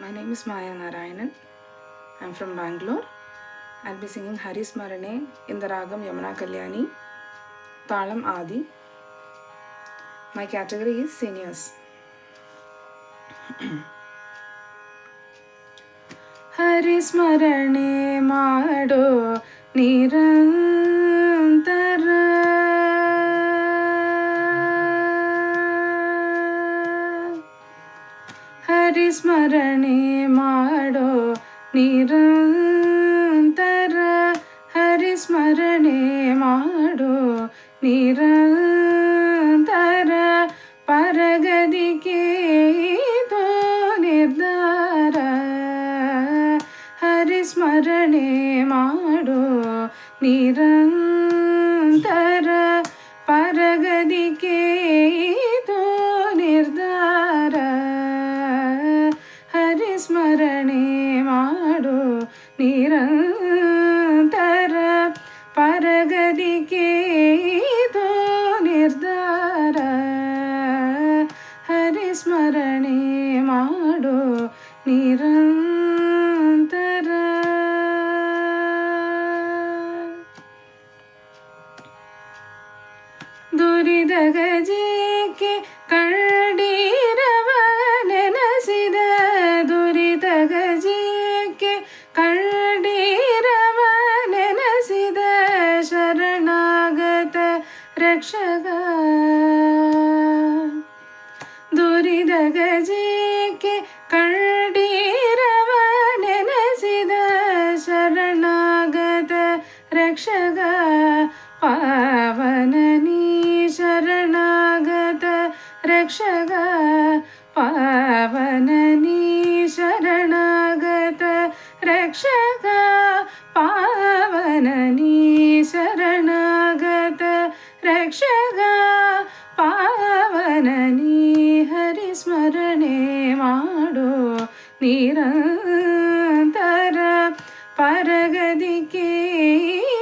My name is Maya Narayanan. I'm from Bangalore. I'll be singing Hari Smarane in the Ragam Yamuna Kalyani, Talam Adi. My category is seniors. Hari Smarane Mado Nirantara Hari Smarane Mado Nirantara Hari Smarane Mado Nirantara Paragadike Ido Nirdara Hari Smarane Mado Nirantara Paragadike Ido Nirdara Hari Smarane Mado Nirantara Paragadike Ido Nirdara Hari Smarane Mado Nirantara ದುರಿದಗಜಿಕೆ ಕಳ್ಳೀರವ ನೆನಸಿದ ದುರಿದಗಜಿಕೆ ಕಳ್ಳೀರವ ನೆನಸಿದ ಶರಣಾಗತ ರಕ್ಷಕ ದುರಿದಗಜಿಕೆ ಕಳ್ಳೀರವ ನೆನಸಿದ ಶರಣಾಗತ ರಕ್ಷಕ ಪಾವನನಿ ಶರಣಾಗತ ರಕ್ಷಕ ಪಾವನನಿ ಶರಣಾಗತ ರಕ್ಷಕ ಪಾವನನಿ ಶರಣಾಗತ ರಕ್ಷಕ ಪಾವನನಿ ಹರಿ ಸ್ಮರಣೆ ಮಾಡೋ ನಿರಂತರ ಪರಗದಿಕೆ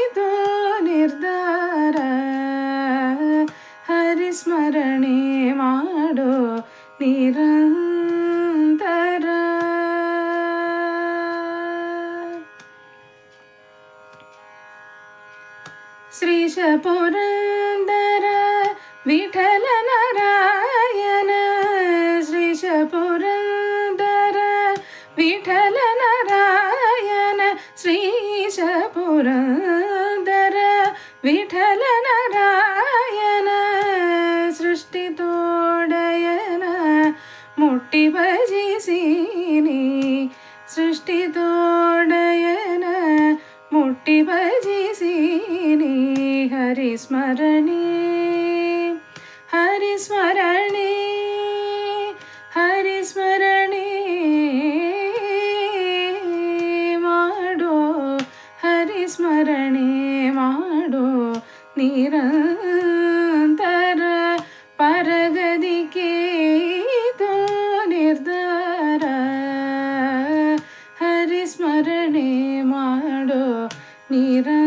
ಇದು ನಿರ್ಧಾರ ಹರಿ ಸ್ಮರಣೆ ಮಾಡೋ ನಿರಂತರ ಶ್ರೀಶ ಪುರಂದರ ವಿಠಲ ನಾರಾಯಣ ಶ್ರೀಶ ಪುರಂದರ ವಿಠಲ ನಾರಾಯಣ ಶ್ರೀಶ ಪುರಂದರ ವಿಠಲ ನಾರಾಯಣ ಸೃಷ್ಟಿ ತೋಡಯನ ಮುಟ್ಟಿ ಭಜಿಸಿನಿ ಸೃಷ್ಟಿ ತೋಡಯನ ಮುಟ್ಟಿ ಭಜಿಸಿನಿ ಹರಿ ಸ್ಮರಣೆ ಹರಿ ಸ್ಮರಣೆ ಹರಿ ಸ್ಮರಣೆ ಮಾಡೋ ಹರಿ ಸ್ಮರಣೆ ಮಾಡೋ ನಿರಂತರ ಪರಗದಿಕೆ ಇದು ನಿರ್ಧಾರ ಹರಿ ಸ್ಮರಣೆ ಮಾಡೋ ನಿರಂತರ